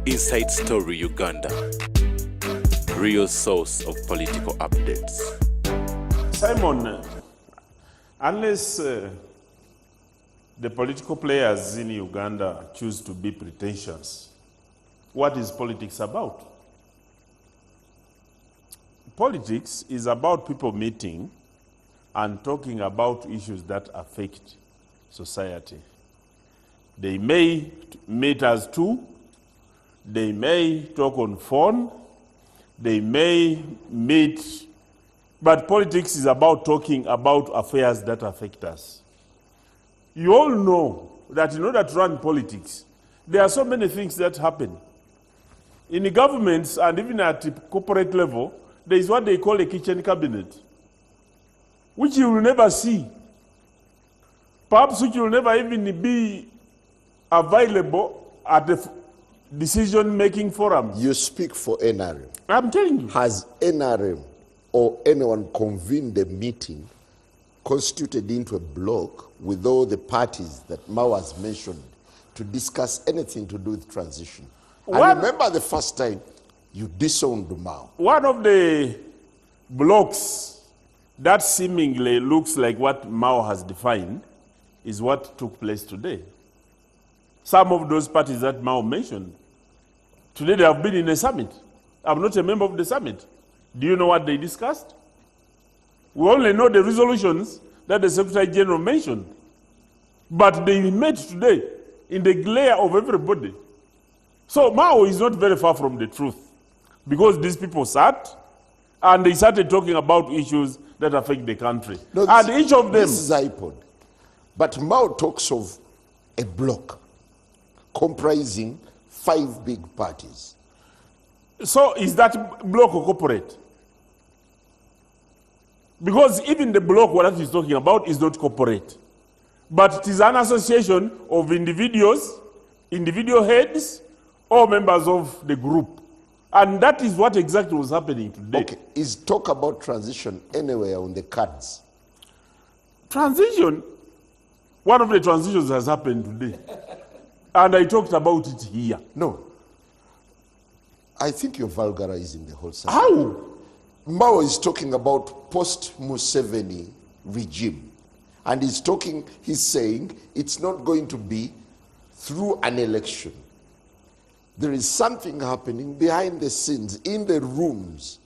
Inside Story Uganda, real source of political updates. Simon, unless the political players in Uganda choose to be pretentious, what is politics about? Politics is about people meeting and talking about issues that affect society. They may meet as two, they may talk on phone, they may meet, but politics is about talking about affairs that affect us. You all know that in order to run politics, there are so many things that happen. In the governments and even at the corporate level, there is what they call a kitchen cabinet, which you will never see. Perhaps which will never even be available at the decision-making forum. You speak for NRM. I'm telling you. Has NRM or anyone convened a meeting constituted into a bloc with all the parties that Mao has mentioned to discuss anything to do with transition? I remember the first time you disowned Mao. One of the blocs that seemingly looks like what Mao has defined is what took place today. Some of those parties that Mao mentioned, today they have been in a summit. I'm not a member of the summit. Do you know what they discussed? We only know the resolutions that the Secretary General mentioned. But they met today in the glare of everybody. So Mao is not very far from the truth, because these people sat and they started talking about issues that affect the country. No, and each of them... This is iPod. But Mao talks of a bloc comprising 5 big parties. So is that bloc or corporate? Because even the bloc what he's talking about is not corporate, but it is an association of individuals, individual heads, or members of the group. And that is what exactly was happening today. Okay, is talk about transition anywhere on the cards? Transition, one of the transitions has happened today. And I talked about it here. No. I think you're vulgarizing the whole subject. How? Mao is talking about post-Museveni regime. And he's saying it's not going to be through an election. There is something happening behind the scenes, in the rooms.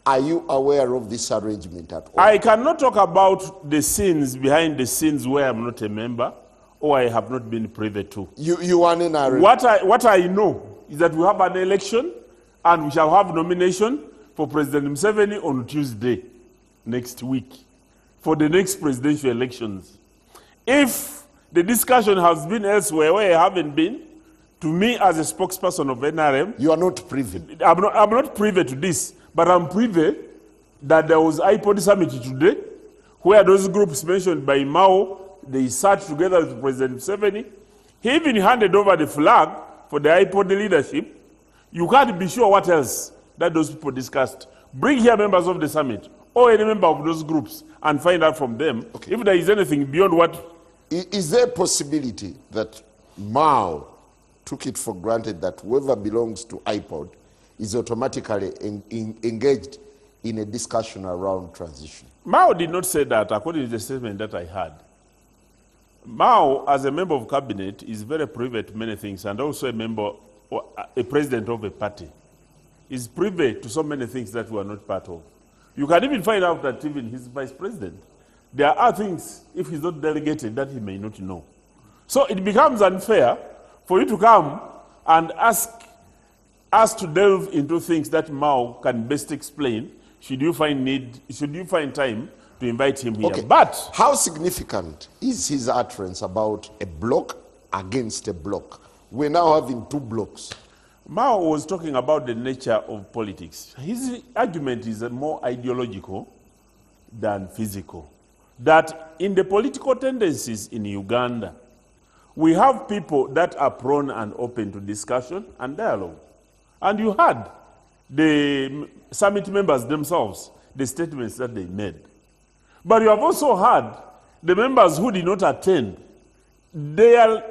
Are you aware of this arrangement at all? I cannot talk about the scenes behind the scenes where I'm not a member or I have not been privy to. You are in a... What I know is that we have an election and we shall have nomination for President Museveni on Tuesday next week for the next presidential elections. If the discussion has been elsewhere where I haven't been, to me as a spokesperson of NRM... You are not privy. I'm not privy to this, but I'm privy that there was iPod summit today where those groups mentioned by Mao, they sat together with President Museveni. He even handed over the flag for the iPod leadership. You can't be sure what else that those people discussed. Bring here members of the summit or any member of those groups and find out from them if there is anything beyond what... Is there a possibility that Mao took it for granted that whoever belongs to iPod is automatically engaged in a discussion around transition? Mao did not say that, according to the statement that I had. Mao, as a member of cabinet, is very privy to many things, and also a president of a party. Is privy to so many things that we are not part of. You can even find out that even his vice president, there are things, if he's not delegated, that he may not know. So it becomes unfair for you to come and ask us to delve into things that Mao can best explain. Should you find time to invite him here? Okay. But how significant is his utterance about a bloc against a bloc? We're now having 2 blocs. Mao was talking about the nature of politics. His argument is more ideological than physical. That in the political tendencies in Uganda, we have people that are prone and open to discussion and dialogue. And you heard the summit members themselves, the statements that they made. But you have also heard the members who did not attend, their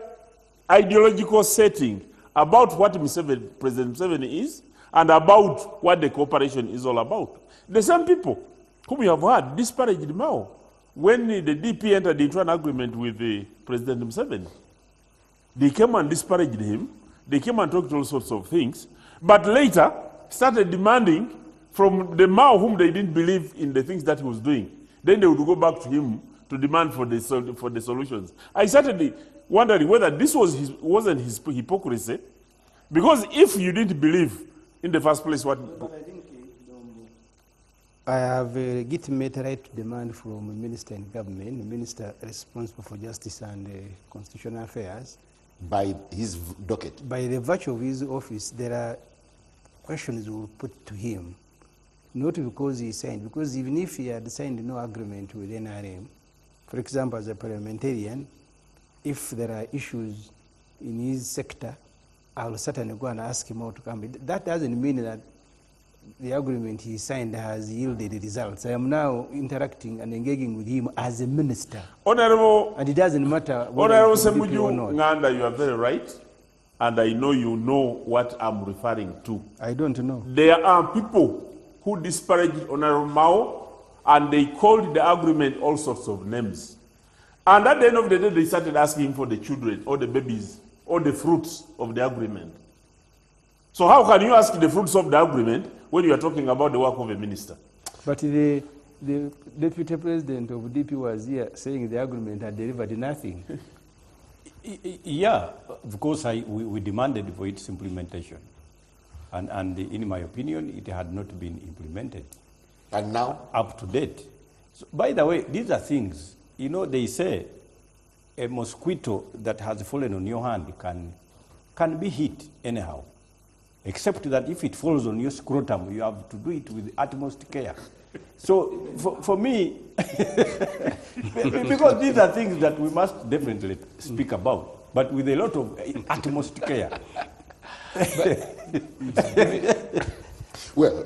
ideological setting about what President Museveni is and about what the cooperation is all about. The same people whom we have heard disparaged Mao when the DP entered into an agreement with President Museveni. They came and disparaged him. They came and talked all sorts of things, but later started demanding from the Mao whom they didn't believe in the things that he was doing. Then they would go back to him to demand for the solutions. I started wondering whether this wasn't his hypocrisy, because if you didn't believe in the first place what... But I think I have a legitimate right to demand from a minister in government, a minister responsible for justice and constitutional affairs. By his docket? By the virtue of his office, there are questions we will put to him, not because he signed, because even if he had signed no agreement with NRM, for example, as a parliamentarian, if there are issues in his sector, I will certainly go and ask him out to come. That doesn't mean that the agreement he signed has yielded results. I am now interacting and engaging with him as a minister. Honorable, and it doesn't matter whether Honorable it's DP or Semuju not. Nganda, you are very right, and I know you know what I'm referring to. I don't know. There are people who disparaged Honorable Mao, and they called the agreement all sorts of names. And at the end of the day, they started asking for the children, or the babies, or the fruits of the agreement. So how can you ask the fruits of the agreement when you are talking about the work of a minister? But the deputy president of DP was here saying the agreement had delivered nothing. Yeah, of course we demanded for its implementation. And in my opinion, it had not been implemented. And now? Up to date. So, by the way, these are things, you know, they say a mosquito that has fallen on your hand can be hit anyhow. Except that if it falls on your scrotum, you have to do it with utmost care. So for me, because these are things that we must definitely speak about, but with a lot of utmost care. Well,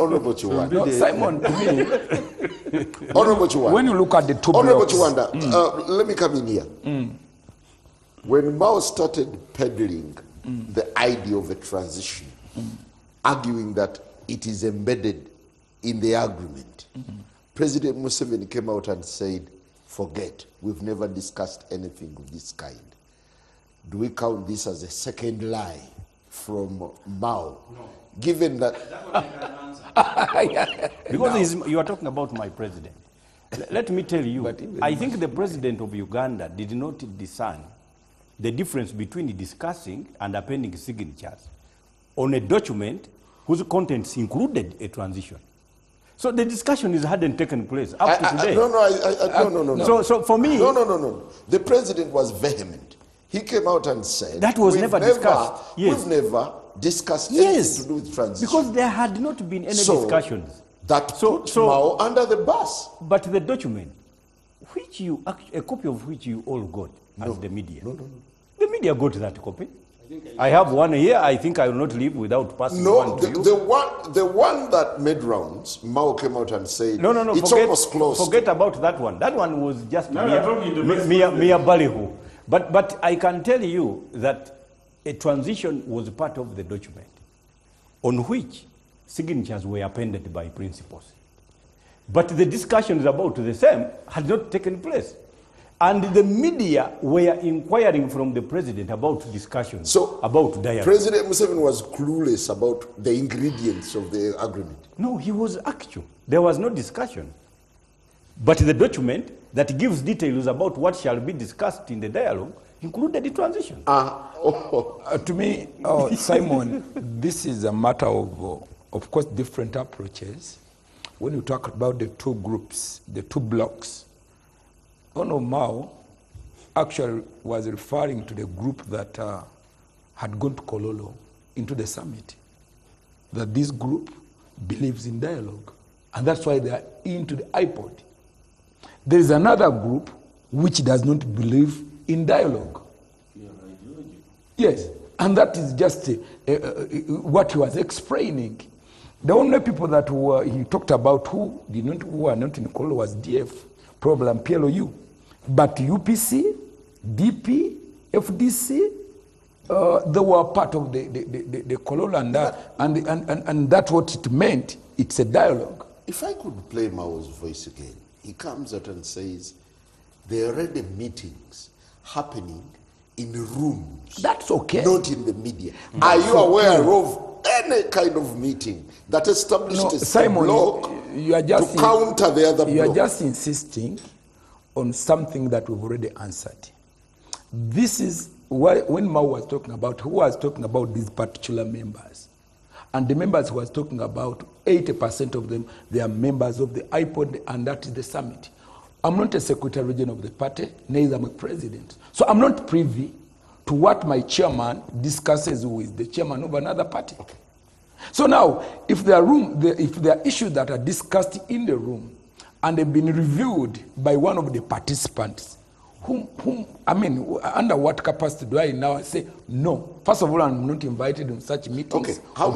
Honorable Chiwanda. No, Simon, to me, Honorable Chiwanda. when you look at the two Honorable blocks, Chiwanda, let me come in here. When Mao started peddling the idea of a transition, arguing that it is embedded in the agreement, President Museveni came out and said, forget, we've never discussed anything of this kind. Do we count this as a second lie from Mao? No. Given that... Because you are talking about my president. Let me tell you, I think the president of Uganda did not discern the difference between discussing and appending signatures on a document whose contents included a transition. So the discussion hadn't taken place up to today. No. So for me... No. The president was vehement. He came out and said... That was never discussed. Yes. We've never discussed anything to do with transition. Because there had not been any discussions. That put Mao under the bus. But the document, which a copy of which you all got as the media. No. The media got that copy. I have one here. I think I will not leave without passing one to you. The one that made rounds, Mao came out and said, no, it's almost closed. Forget about that one. That one was just mere ballyhoo. But I can tell you that a transition was part of the document on which signatures were appended by principals. But the discussions about the same had not taken place. And the media were inquiring from the president about discussions, about dialogue. President Museveni was clueless about the ingredients of the agreement. No, he was actual. There was no discussion. But the document that gives details about what shall be discussed in the dialogue included the transition. To me, Simon, this is a matter of course, different approaches. When you talk about the two groups, the two blocks, Ono Mao actually was referring to the group that had gone to Kololo into the summit. That this group believes in dialogue, and that's why they are into the iPod. There is another group which does not believe in dialogue. Yes, and that is just what he was explaining. The only people that he talked about who were not in Kololo was DF, probably and PLOU. But UPC, DP, FDC, They were part of the colonial, and that's what it meant. It's a dialogue. If I could play Mao's voice again, he comes out and says, there are already meetings happening in rooms. That's okay. Not in the media. Are you aware of any kind of meeting that established a Simon, block you are just to counter the other You block? are just insisting on something that we've already answered. This is when Mao was talking about, who was talking about these particular members. And the members who was talking about, 80% of them, they are members of the IPOD, and that is the summit. I'm not a secretary general of the party, neither am I president. So I'm not privy to what my chairman discusses with the chairman of another party. Okay. So now, if there are issues that are discussed in the room and they've been reviewed by one of the participants, under what capacity do I now say no? First of all, I'm not invited in such meetings. Okay, how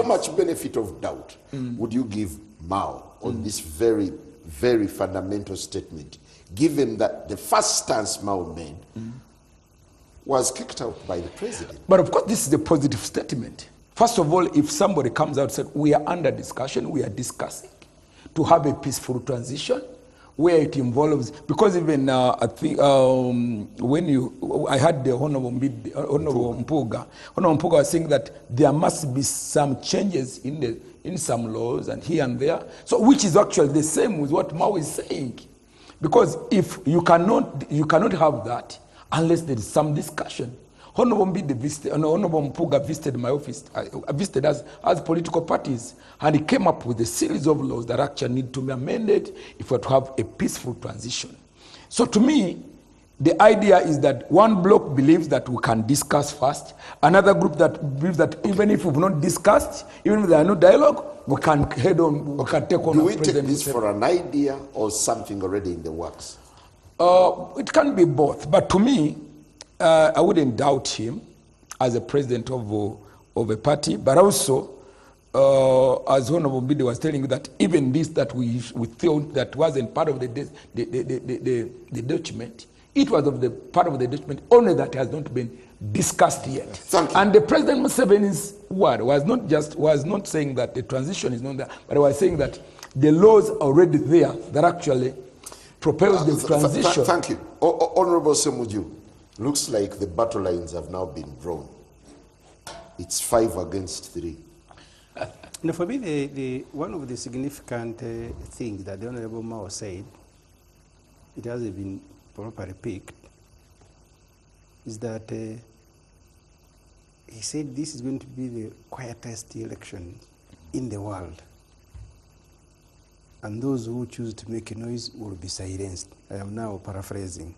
much benefit of doubt would you give Mao on this very, very fundamental statement, given that the first stance Mao made was kicked out by the president? But of course, this is a positive statement. First of all, if somebody comes out and says, we are under discussion, we are discussing to have a peaceful transition, where it involves, because even I think I had the Honorable Mpuga was saying that there must be some changes in some laws and here and there, so which is actually the same with what Mao is saying, because if you cannot have that unless there is some discussion. Honorable Mpuga visited my office, visited us as political parties, and he came up with a series of laws that actually need to be amended if we're to have a peaceful transition. So to me, the idea is that one bloc believes that we can discuss first, another group that believes that even if we've not discussed, even if there are no dialogue, we can head on, we can take on. Do we take this for an idea or something already in the works? It can be both, but to me, I wouldn't doubt him as a president of a party, but also, as Honorable Mbide was telling you, that even this that we thought that wasn't part of the document, it was part of the document, only that has not been discussed yet. Thank you. And the President Museveni's word was not saying that the transition is not there, but he was saying that the laws are already there that actually propels the transition. Thank you. Honorable Ssemujju. Looks like the battle lines have now been drawn. It's 5 against 3. Now, for me, one of the significant things that the Honorable Mao said, it hasn't been properly picked, is that he said this is going to be the quietest election in the world. And those who choose to make a noise will be silenced. I am now paraphrasing.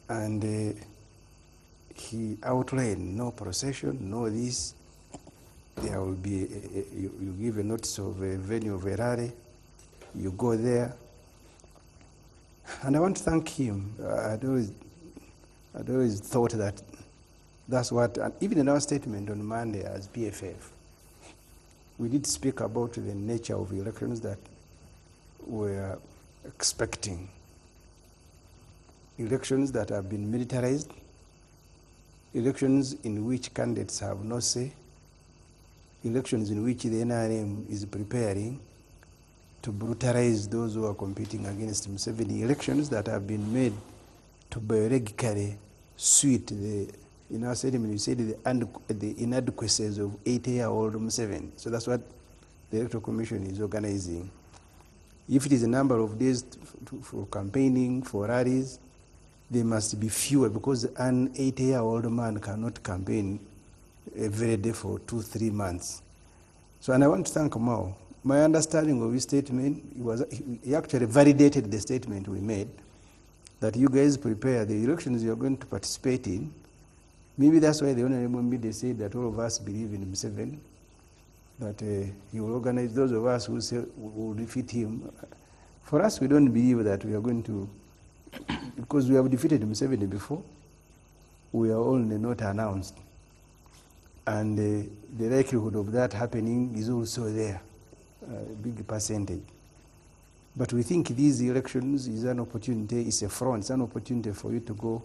And he outlined no procession, no this. There will be, you give a notice of a venue of a rally, you go there. And I want to thank him. I'd always thought that that's what, and even in our statement on Monday as PFF, we did speak about the nature of elections that we're expecting. Elections that have been militarized, elections in which candidates have no say, elections in which the NRM is preparing to brutalize those who are competing against Museveni, elections that have been made to biologically suit in our statement, you said the inadequacies of 80-year-old Museveni. So that's what the Electoral Commission is organizing. If it is a number of days for campaigning, for rallies, there must be fewer, because an 80-year-old man cannot campaign every day for 2-3 months. So, and I want to thank Mao. My understanding of his statement, he actually validated the statement we made, that you guys prepare the elections you're going to participate in. Maybe that's why the Honorable Mbide said that all of us believe in Museveni, that he will organize those of us who say will defeat him. For us, we don't believe that we are going to, because we have defeated Museveni before, we are only not announced. And the likelihood of that happening is also there, a big percentage. But we think these elections is an opportunity, it's a front, it's an opportunity for you to go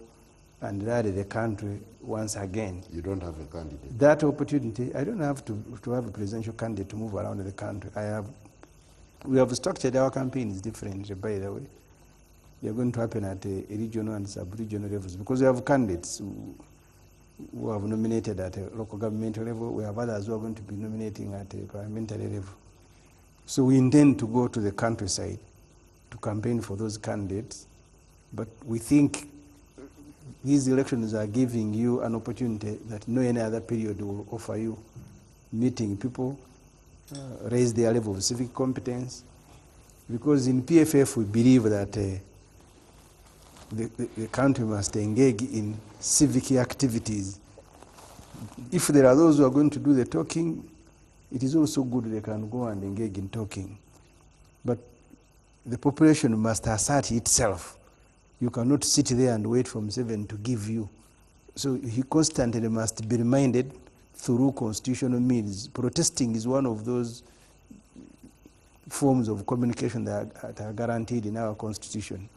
and rally the country once again. You don't have a candidate. That opportunity, I don't have to have a presidential candidate to move around the country. We have structured our campaigns differently, by the way. They are going to happen at a regional and sub-regional levels because we have candidates who have nominated at a local government level. We have others who are going to be nominating at a parliamentary level. So we intend to go to the countryside to campaign for those candidates. But we think these elections are giving you an opportunity that no any other period will offer you. Meeting people, raise their level of civic competence. Because in PFF we believe that the country must engage in civic activities. If there are those who are going to do the talking, it is also good they can go and engage in talking. But the population must assert itself. You cannot sit there and wait from 7 to give you. So he constantly must be reminded through constitutional means. Protesting is one of those forms of communication that are guaranteed in our constitution.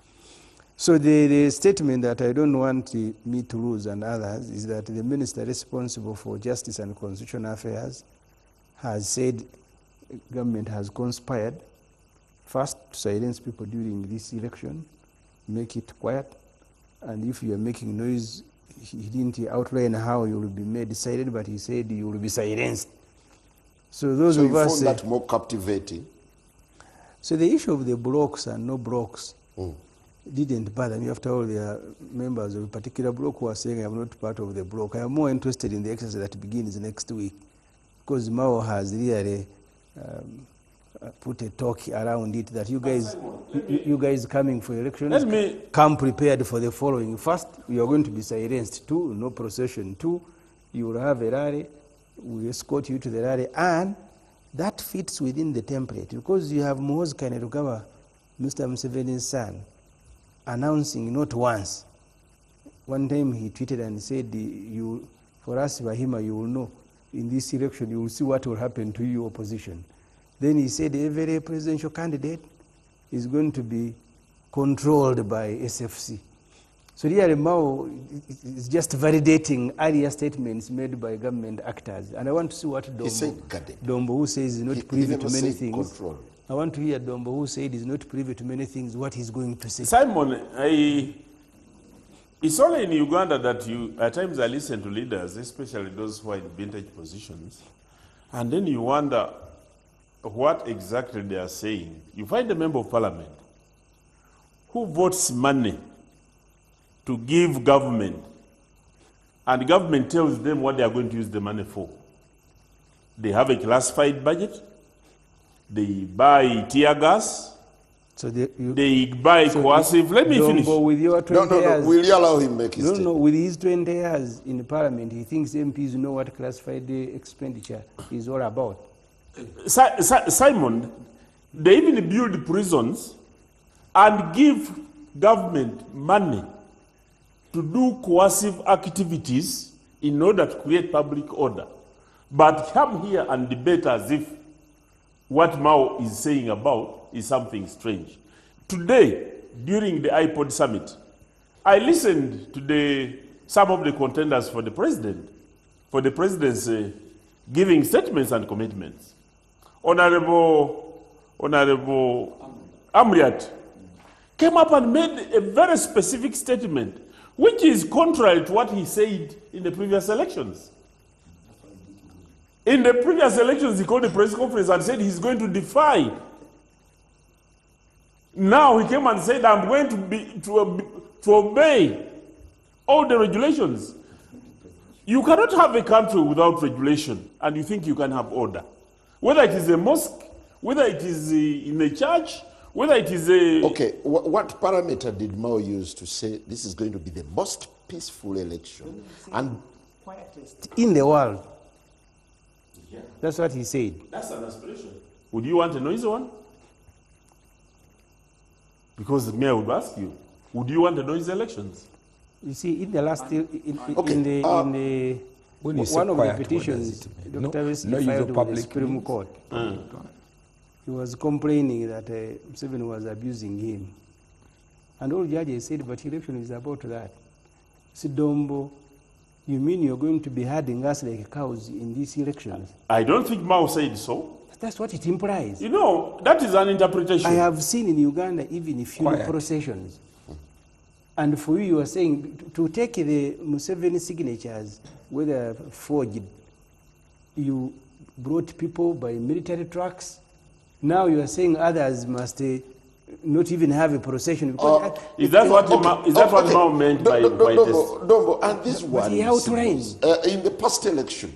So the statement that I don't want me to lose and others is that the minister responsible for justice and constitutional affairs has said government has conspired first to silence people during this election, make it quiet, and if you are making noise, he didn't outline how you will be made silent, but he said you will be silenced. So those So of you us found that more captivating? So the issue of the blocks and no blocks didn't bother me. After all, there are members of a particular block who are saying I am not part of the block. I am more interested in the exercise that begins next week, because Mao has really put a talk around it that you guys coming for elections, come prepared for the following. First, you are going to be silenced. 2, no procession. 2, you will have a rally. We escort you to the rally, and that fits within the template because you have Muhoozi Kainerugaba, Mr. Museveni's son, announcing not once. One time he tweeted and said, for us, Bahima, you will know in this election, you will see what will happen to your opposition. Then he said every presidential candidate is going to be controlled by SFC. So really Mao is just validating earlier statements made by government actors. And I want to see what Dombo, who says he's not privy to many things. Control. I want to hear Dombo, who said he's not privy to many things, what he's going to say. Simon, it's only in Uganda that at times I listen to leaders, especially those who are in vintage positions, and then you wonder what exactly they are saying. You find a member of parliament who votes money to give government, and government tells them what they are going to use the money for. They have a classified budget, they buy tear gas, so they buy coercive. Let me finish. With your 20 years, will you allow him to make his statement? No, with his 20 years in the parliament, he thinks MPs know what classified expenditure is all about. Simon, they even build prisons and give government money to do coercive activities in order to create public order. But come here and debate as if what Mao is saying about is something strange. Today, during the iPod summit, I listened to some of the contenders for the presidency giving statements and commitments. Honorable Amriat came up and made a very specific statement, which is contrary to what he said in the previous elections. In the previous elections, he called a press conference and said he's going to defy. Now he came and said, I'm going to obey all the regulations. You cannot have a country without regulation, and you think you can have order. Whether it is a mosque, whether it is in a church, whether it is a... Okay, what parameter did Mao use to say this is going to be the most peaceful election and quietest in the world? Yeah. That's what he said. That's an aspiration. Would you want a noisy one? Because me, I would ask you, would you want a noisy elections? You see, in the last, one of the petitions Dr. Wesley filed with the Supreme Court, he was complaining that Museveni was abusing him. And all judges said, but election is about that. Sidombo, you mean you're going to be herding us like cows in these elections? I don't think Mao said so. That's what it implies. You know, that is an interpretation. I have seen in Uganda even if funeral processions. And for you are saying to take the Museveni signatures, whether forged, you brought people by military trucks. Now you are saying others must not even have a procession. Is that what Mao meant by Dombo, and this one he outlined. in the past election,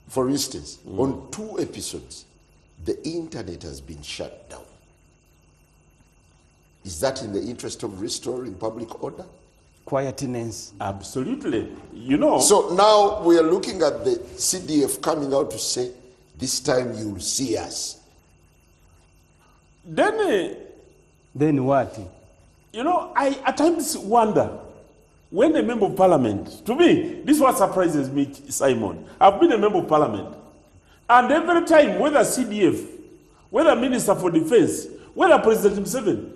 for instance, on 2 episodes, the internet has been shut down. Is that in the interest of restoring public order? Quietness. Absolutely. You know. So now we are looking at the CDF coming out to say, this time you'll see us. Then what? You know, I at times wonder, when a member of parliament, to me, this is what surprises me, Simon. I've been a member of parliament. And every time, whether CDF, whether Minister for Defense, whether President Museveni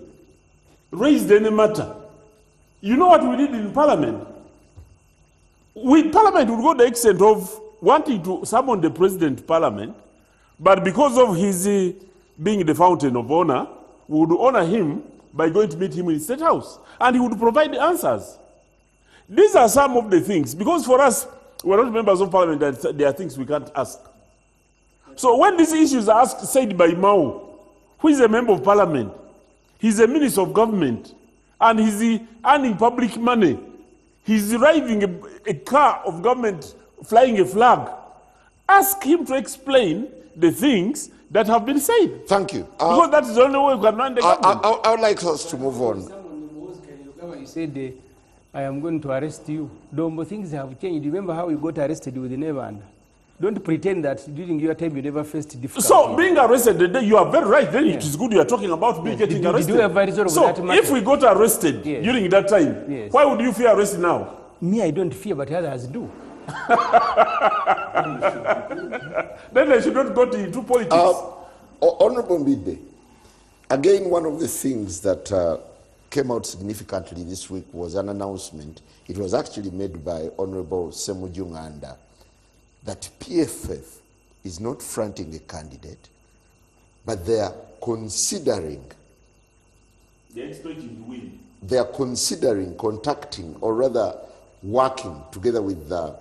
raised any matter, you know what we did in parliament? Parliament would go the extent of wanting to summon the president to parliament, but because of his being the fountain of honor, we would honor him by going to meet him in State House, and he would provide the answers. These are some of the things, because for us, we're not members of parliament, there are things we can't ask. So when these issues are said by Mao, who is a member of parliament, he's a minister of government, and he's earning public money, he's driving a car of government, flying a flag, ask him to explain the things that have been said. Thank you. Because that is the only way we can run the government. I would like us to move on. He said, I am going to arrest you. Dombo, things have changed. Remember how you got arrested with the Nevanda? Don't pretend that during your time you never faced difficulty. So being arrested, you are very right. Then it is good you are talking about me getting arrested. Did you ever resolve so that matter? If we got arrested during that time, why would you fear arrest now? Me, I don't fear, but others do. Then I should not go into politics. Honorable Mbide, again, one of the things that came out significantly this week was an announcement. It was actually made by Honorable 𝐬𝐮𝐬𝐬𝐫𝐢𝐻𝐻 that PFF is not fronting a candidate, but they are considering. They're expecting to win. They are considering contacting, or rather working together with the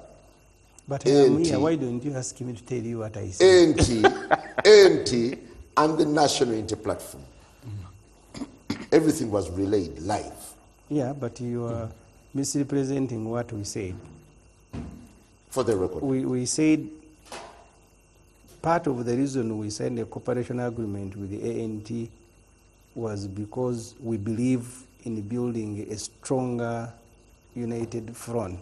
But here, why don't you ask me to tell you what I said? ANT and the National Inter-Platform. Everything was relayed live. Yeah, but you are misrepresenting what we said. For the record. We said part of the reason we signed a cooperation agreement with the ANT was because we believe in building a stronger, united front.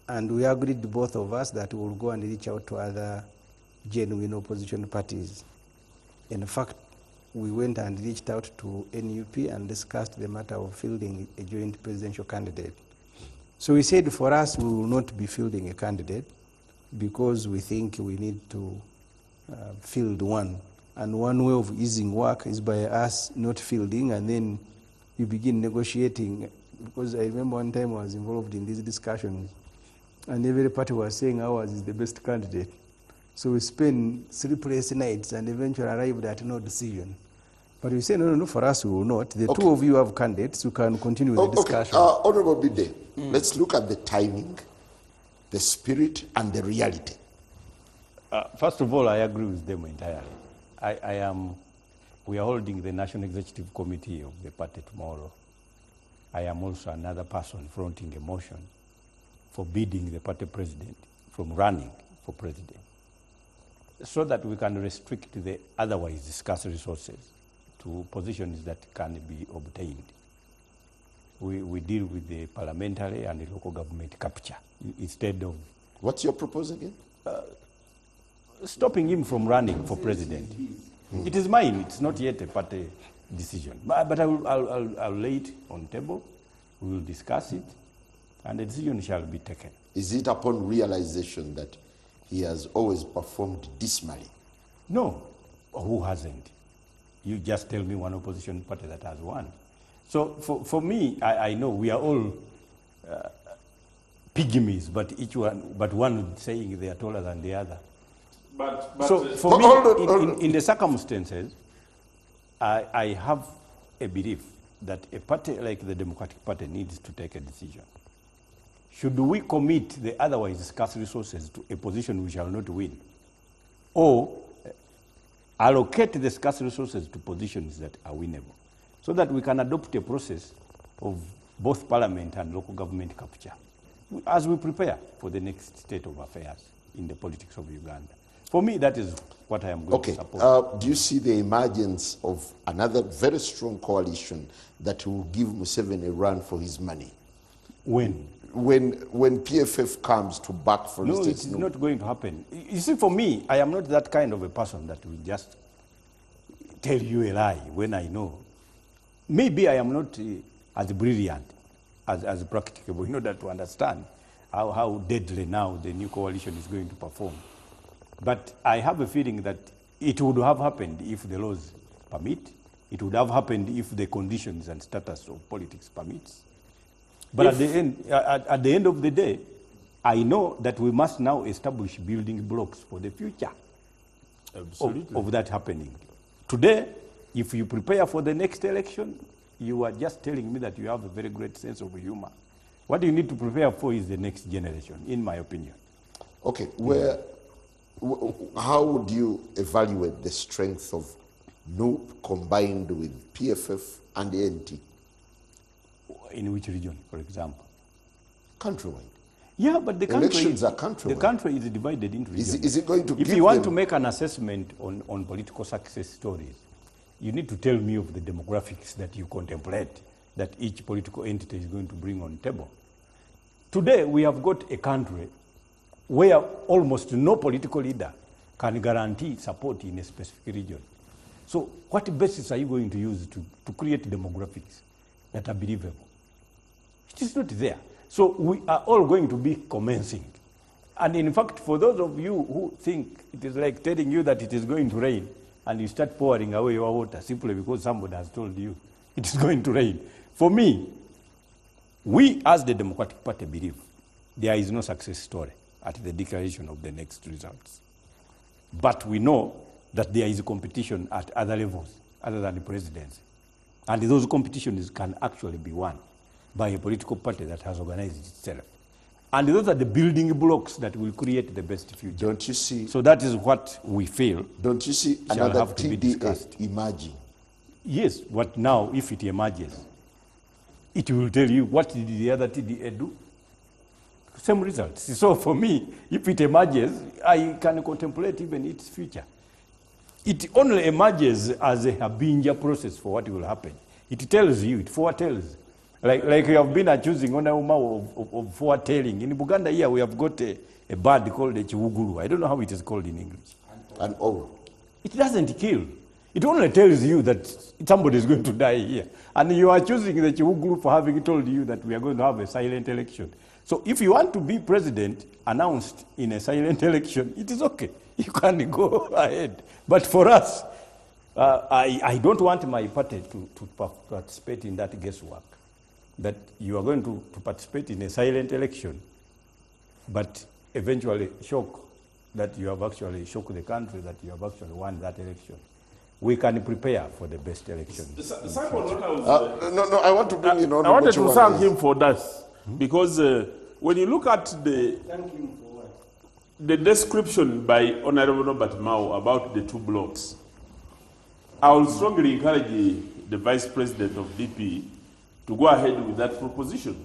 And we agreed, both of us, that we will go and reach out to other genuine opposition parties. In fact, we went and reached out to NUP and discussed the matter of fielding a joint presidential candidate. So we said for us, we will not be fielding a candidate because we think we need to field one. And one way of easing work is by us not fielding, and then you begin negotiating. Because I remember one time I was involved in these discussions, and every party was saying ours is the best candidate. So we spent sleepless nights and eventually arrived at no decision. But we say, no, for us we will not. The two of you have candidates, you can continue with the discussion. Honorable Mbide, let's look at the timing, the spirit, and the reality. First of all, I agree with them entirely. We are holding the National Executive Committee of the party tomorrow. I am also another person fronting a motion forbidding the party president from running for president, so that we can restrict the otherwise scarce resources to positions that can be obtained. We deal with the parliamentary and the local government capture instead of... What's your proposal again? Stopping him from running for president. It is mine, it's not yet a party decision. But I'll lay it on the table, we will discuss it, and the decision shall be taken. Is it upon realization that he has always performed dismally? No, who hasn't? You just tell me one opposition party that has won. So for me, I know we are all pygmies, but one saying they are taller than the other. But So for me, in the circumstances, I have a belief that a party like the Democratic Party needs to take a decision. Should we commit the otherwise scarce resources to a position we shall not win, or allocate the scarce resources to positions that are winnable, so that we can adopt a process of both parliament and local government capture as we prepare for the next state of affairs in the politics of Uganda? For me, that is what I am going to support. Do you see the emergence of another very strong coalition that will give Museveni a run for his money? When PFF comes to back, for instance? No, it's not going to happen. You see, for me, I am not that kind of a person that will just tell you a lie when I know. Maybe I am not as brilliant, as practicable in order to understand how deadly now the new coalition is going to perform. But I have a feeling that it would have happened if the laws permit. It would have happened if the conditions and status of politics permits. But at the end of the day, I know that we must now establish building blocks for the future of that happening. Today, if you prepare for the next election, you are just telling me that you have a very great sense of humor. What you need to prepare for is the next generation, in my opinion. Okay, how would you evaluate the strength of NUP combined with PFF and the NT? In which region, for example? Countrywide. Yeah, but the elections are countrywide. The country is divided into regions. Is it going to if you want to make an assessment on political success stories, you need to tell me of the demographics that you contemplate that each political entity is going to bring on the table. Today, we have got a country where almost no political leader can guarantee support in a specific region. So what basis are you going to use to create demographics that are believable? It is not there. So we are all going to be commencing. And in fact, for those of you who think it is like telling you that it is going to rain and you start pouring away your water simply because somebody has told you it is going to rain. For me, we as the Democratic Party believe there is no success story at the declaration of the next results. But we know that there is a competition at other levels other than the presidency. And those competitions can actually be won by a political party that has organized itself. And those are the building blocks that will create the best future. Don't you see? So that is what we feel. Don't you see another TDA emerging? Yes, what now, if it emerges, it will tell you what did the other TDA do? Same results. So for me, if it emerges, I can contemplate even its future. It only emerges as a Habinja process for what will happen. It tells you, it foretells. Like you have been accusing of foretelling. In Buganda here, we have got a bird called a 𝐬𝐿𝐵𝐿. I don't know how it is called in English. An owl. It doesn't kill. It only tells you that somebody is going to die here. And you are choosing the 𝐬𝐿𝐵𝐿 for having told you that we are going to have a silent election. So if you want to be president announced in a silent election, it is okay. You can go ahead. But for us, I don't want my party to participate in that guesswork, that you are going to participate in a silent election, but eventually shock that you have actually shocked the country, that you have actually won that election. We can prepare for the best election. I want to bring in on. I wanted to thank him for that, because when you look at the description by Honorable Robert Mao about the two blocks, I will strongly encourage the Vice President of DP to go ahead with that proposition,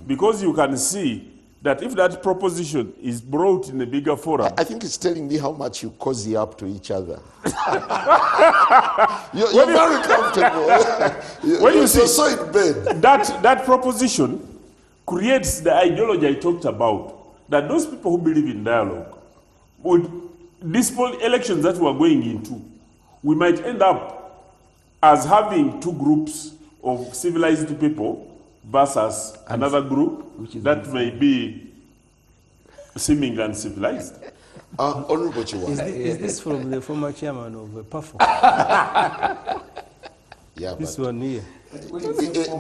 because you can see that if that proposition is brought in a bigger forum... I think it's telling me how much you cozy up to each other. you're very comfortable. When you see you're so in bed. That proposition creates the ideology I talked about, that those people who believe in dialogue, with these elections that we are going into, we might end up as having two groups of civilized people versus another group that may be seeming uncivilized. Honorable Chiwanga. Is this from the former chairman of PAFO? Yeah, This one here.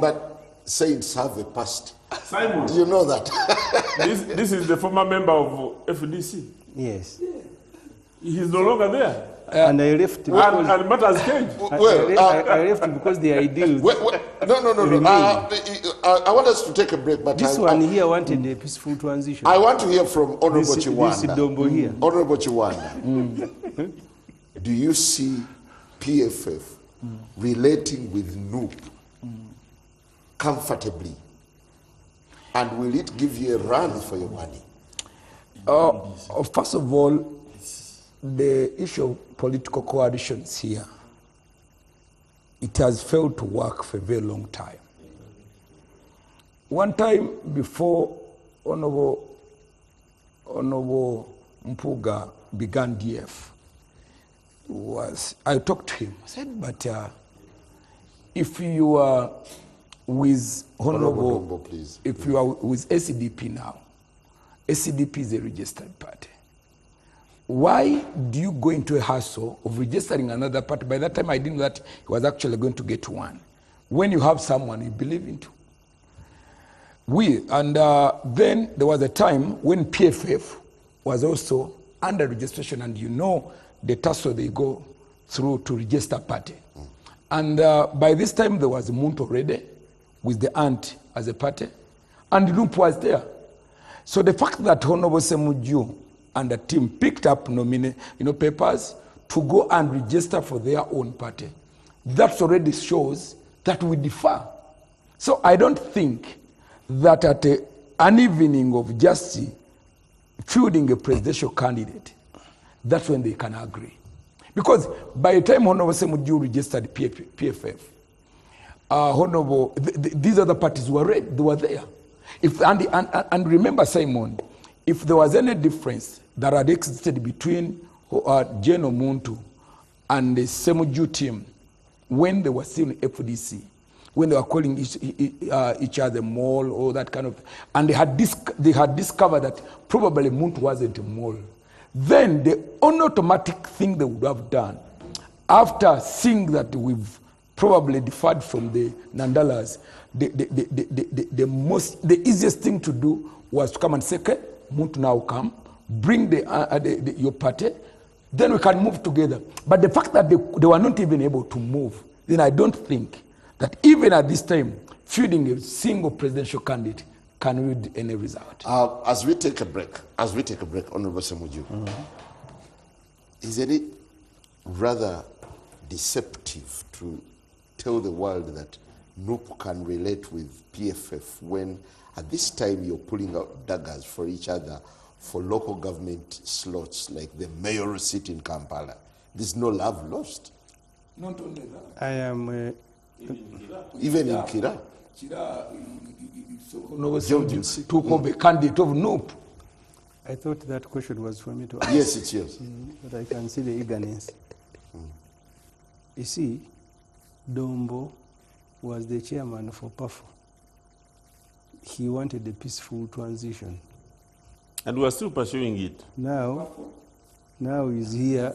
But saints have a past. Simon, Do you know that? this is the former member of FDC. Yes. He's no longer there. And I left because, And matters changed. I left because the ideals. No. I want us to take a break, but This one here wanted a peaceful transition. I want to hear from Honorable This Chiwanda. Dombo here. Honorable Chiwanda, do you see PFF relating with NUP comfortably? And will it give you a run for your money? First of all, the issue of political coalitions here, it has failed to work for a very long time. One time before Honorable Mpuga began DF, I talked to him. I said, but if you are with Honorable Dombo, please. if you are with SCDP now, SCDP is a registered party. Why do you go into a hassle of registering another party? By that time, I didn't know that he was actually going to get one. When you have someone you believe into. Then there was a time when PFF was also under registration, and you know the tussle they go through to register party. And by this time, there was Muntu already with the aunt as a party, and NUP was there. So the fact that Honorable Ssemujju and the team picked up papers to go and register for their own party, that already shows that we differ. So I don't think that at an evening of just fielding a presidential candidate, that's when they can agree. Because by the time Honorable Ssemujju registered PFF, these other parties were ready, they were there. And remember, Simon, if there was any difference that had existed between General Muntu and the Ssemujju team when they were still in FDC, when they were calling each other mole or that kind of, and they had discovered that probably Muntu wasn't a mole, then the only automatic thing they would have done, after seeing that we've probably differed from the Nandalas, the easiest thing to do was to come and say, okay, Muntu now come, bring your party, then we can move together. But the fact that they were not even able to move, then I don't think that even at this time, fielding a single presidential candidate can yield any result. As we take a break, Honorable Ssemujju, isn't it rather deceptive to tell the world that NUP can relate with PFF when at this time you're pulling out daggers for each other for local government slots like the mayoral seat in Kampala? There's no love lost. Not only that. I am... Even in Kira. Took over candidate of NUP. I thought that question was for me to ask. Yes, it's yours. But I can see the eagerness. You see, Dombo was the chairman for PAFO. He wanted a peaceful transition. And we are still pursuing it. Now he's here.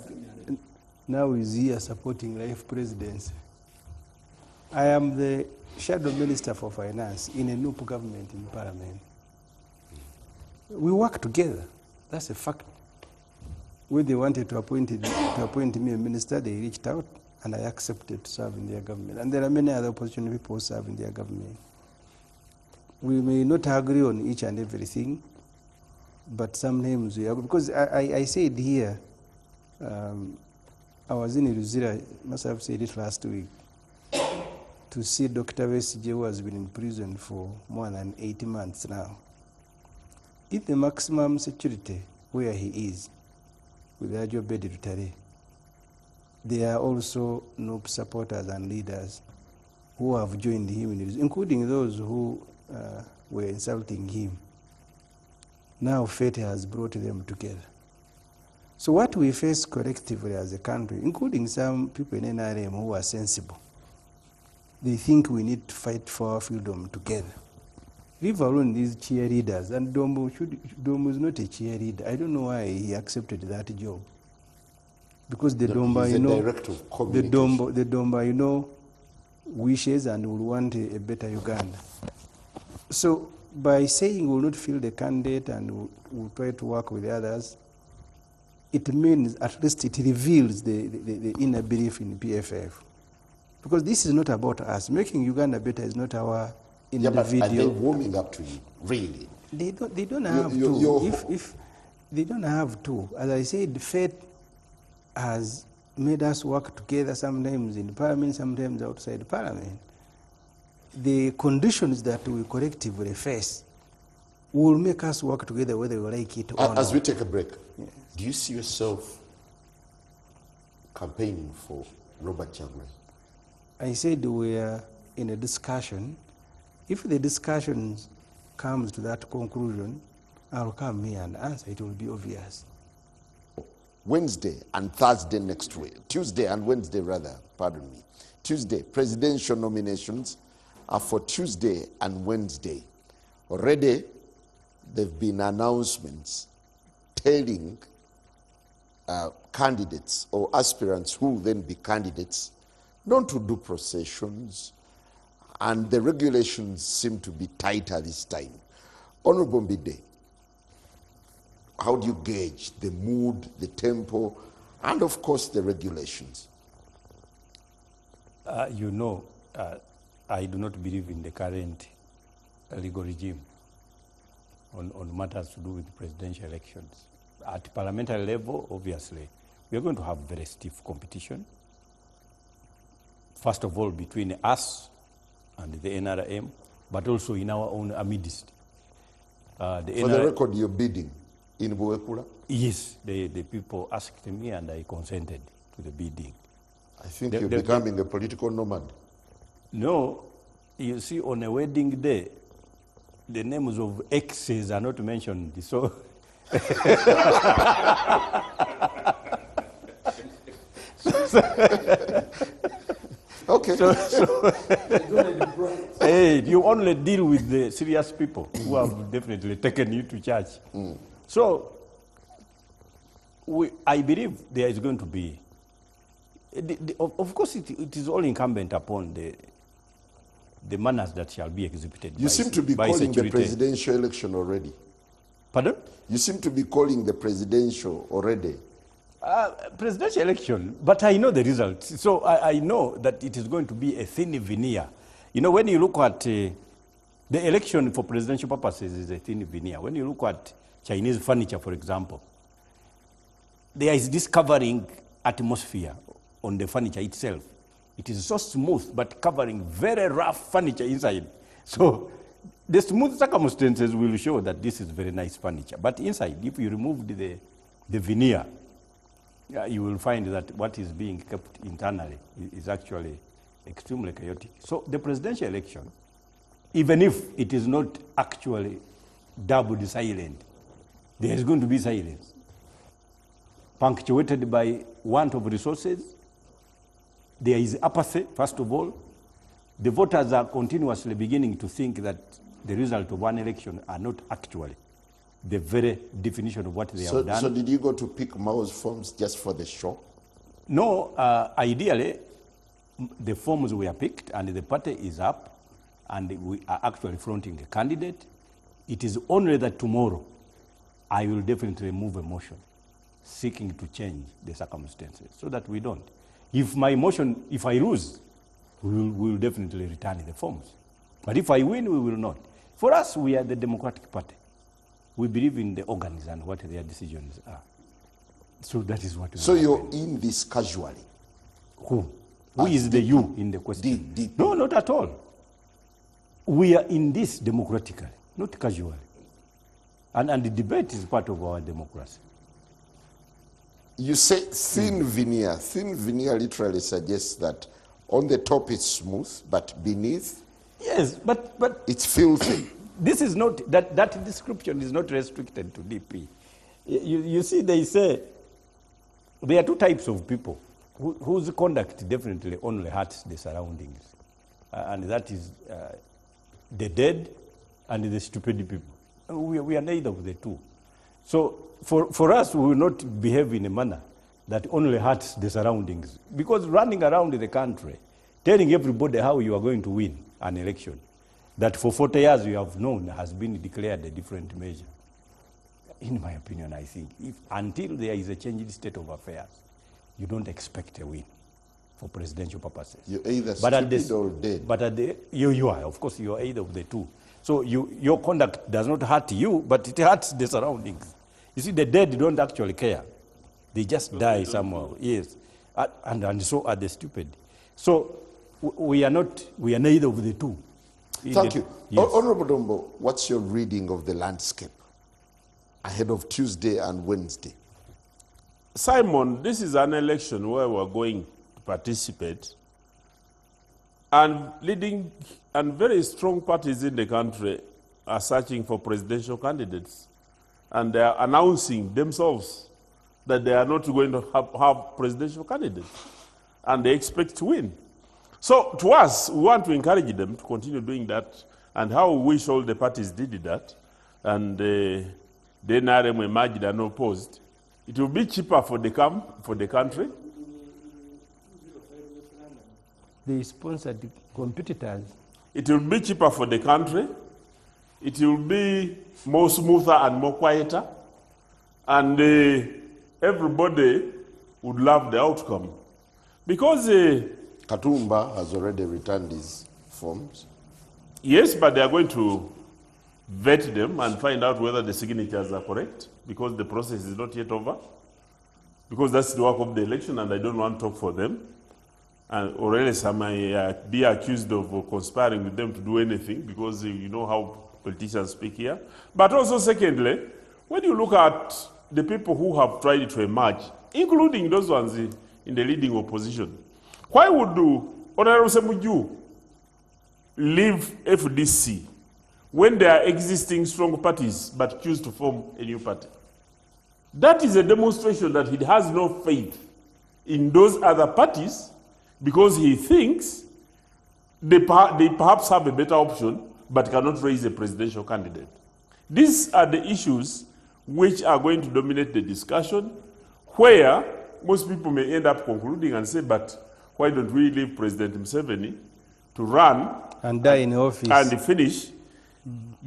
Now he's here supporting life presidency. I am the shadow minister for finance in a NUP government in parliament. We work together. That's a fact. When they wanted to appoint me a minister, they reached out and I accepted to serve in their government. And there are many other opposition people who serve in their government. We may not agree on each and everything, but sometimes we agree. Because I said here, I was in Ruzira, must have said it last week, to see Dr. 𝐬𝐮𝐬𝐜𝐫𝐢𝐻𝐿 who has been in prison for more than 80 months now. If the maximum security where he is, with Ayuugumiza Eggwanga, there are also NUP supporters and leaders who have joined him, including those who were insulting him. Now fate has brought them together. So what we face collectively as a country, including some people in NRM who are sensible, they think we need to fight for our freedom together. Leave alone these cheerleaders, and Dombo is not a cheerleader. I don't know why he accepted that job. Because the Domba, you know, the Domba, you know, wishes and will want a better Uganda. So by saying we will not fill the candidate and we'll try to work with the others, it means at least it reveals the inner belief in PFF. Because this is not about us. Making Uganda better is not our individual. Yeah, but are they warming up to you, really? They don't have to. If they don't have to. As I said, fate has made us work together, sometimes in parliament, sometimes outside parliament. The conditions that we collectively face will make us work together whether we like it or not. As we take a break, Yes. do you see yourself campaigning for Robert Kyagulanyi? I said we are in a discussion. If the discussion comes to that conclusion, I'll come here and answer. It will be obvious. Wednesday and Thursday next week, Tuesday and Wednesday rather, pardon me. Tuesday, presidential nominations are for Tuesday and Wednesday. Already, there have been announcements telling candidates or aspirants who will then be candidates not to do processions, and the regulations seem to be tighter this time. Honorable Mbide, how do you gauge the mood, the tempo, and of course the regulations? You know, I do not believe in the current legal regime on matters to do with presidential elections. At parliamentary level, obviously, we are going to have very stiff competition. First of all, between us and the NRM, but also in our own midst. For the record, you're bidding in Buekula? Yes, the people asked me and I consented to the bidding. I think you're becoming a political nomad. No, you see, on a wedding day, the names of exes are not mentioned, so... Okay. Hey, you only deal with the serious people who have definitely taken you to church. So, I believe there is going to be, of course, it is all incumbent upon the manners that shall be exhibited. You seem to be calling the presidential election already. Pardon? You seem to be calling the presidential already. Presidential election, but I know the results. So I know that it is going to be a thin veneer. You know, when you look at the election for presidential purposes is a thin veneer. When you look at Chinese furniture, for example, there is this covering atmosphere on the furniture itself. It is so smooth, but covering very rough furniture inside. So the smooth circumstances will show that this is very nice furniture. But inside, if you remove the veneer, you will find that what is being kept internally is actually extremely chaotic. So the presidential election, even if it is not actually dubbed silent, there is going to be silence, punctuated by want of resources. There is apathy, first of all. The voters are continuously beginning to think that the result of one election are not actually the very definition of what they have done. So did you go to pick Mao's forms just for the show? No, ideally, the forms were picked and the party is up and we are actually fronting a candidate. It is only that tomorrow I will definitely move a motion seeking to change the circumstances so that we don't. If my motion, if I lose, we will definitely return the forms. But if I win, we will not. For us, we are the Democratic Party. We believe in the organs and what their decisions are. So that is what. So you're in this casually? Who? Who is the you in the question? Deep. No, not at all. We are in this democratically, not casually. And the debate is part of our democracy. You say thin veneer. Thin veneer literally suggests that on the top it's smooth, but beneath? Yes, but it's filthy. This is not, that description is not restricted to DP. You see, they say there are two types of people whose conduct definitely only hurts the surroundings. And that is the dead and the stupid people. We are neither of the two. So for us, we will not behave in a manner that only hurts the surroundings. Because running around the country, telling everybody how you are going to win an election that for 40 years you have known has been declared a different measure. In my opinion, I think, until there is a changed state of affairs, you don't expect a win for presidential purposes. You're either stupid or dead. But you are, of course, you are either of the two. So your conduct does not hurt you, but it hurts the surroundings. You see, the dead don't actually care. They just die somehow, yes. And so are the stupid. So we are neither of the two. Thank you. Yes. Honorable Dombo, what's your reading of the landscape ahead of Tuesday and Wednesday? Simon, this is an election where we're going to participate, and leading and very strong parties in the country are searching for presidential candidates, and they are announcing themselves that they are not going to have presidential candidates, and they expect to win. So to us, we want to encourage them to continue doing that, and how we wish all the parties did that, and the NRM emerged unopposed. It will be cheaper for the country. They sponsored competitors. It will be cheaper for the country. It will be more smoother and more quieter. And everybody would love the outcome. Because Katumba has already returned his forms. yes, but they are going to vet them and find out whether the signatures are correct, because the process is not yet over. Because that's the work of the election, and I don't want to talk for them. And or else I might be accused of conspiring with them to do anything, because you know how politicians speak here. But also, secondly, when you look at the people who have tried to emerge, including those ones in the leading opposition, why would Honorable 𝐬𝐻𝐫𝐢𝐻𝐿 leave FDC when there are existing strong parties but choose to form a new party? That is a demonstration that he has no faith in those other parties, because he thinks they perhaps have a better option but cannot raise a presidential candidate. These are the issues which are going to dominate the discussion, where most people may end up concluding and say, but why don't we leave President Museveni to run And die in office. and finish,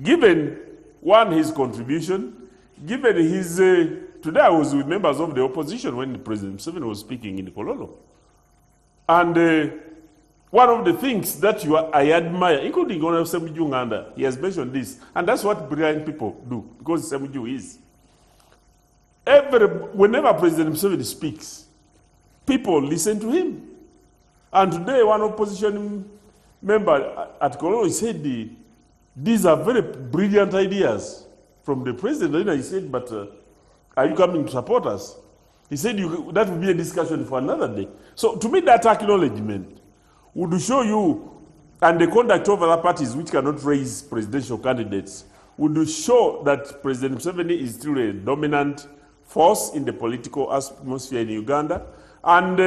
given one, his contribution, given his, today I was with members of the opposition when President Museveni was speaking in Kololo. And one of the things that I admire, including Honorable 𝐬𝐻𝐫𝐢𝐻𝐿, he has mentioned this, and that's what brilliant people do, because 𝐬𝐻𝐫𝐢𝐻 is. Whenever President Museveni speaks, people listen to him. And today, one opposition member at Kololo said, these are very brilliant ideas from the president. And he said, but are you coming to support us? He said, that would be a discussion for another day. So to me, that acknowledgement would show you, and the conduct of other parties which cannot raise presidential candidates, would show that President Museveni is still a dominant force in the political atmosphere in Uganda. And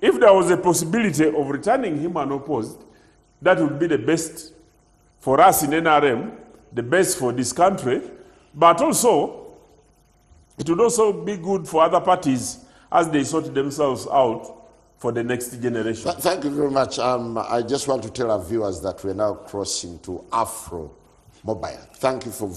if there was a possibility of returning him unopposed, that would be the best for us in NRM, the best for this country, but also it would also be good for other parties as they sort themselves out for the next generation. Thank you very much. I just want to tell our viewers that we're now crossing to Afro Mobile. Thank you for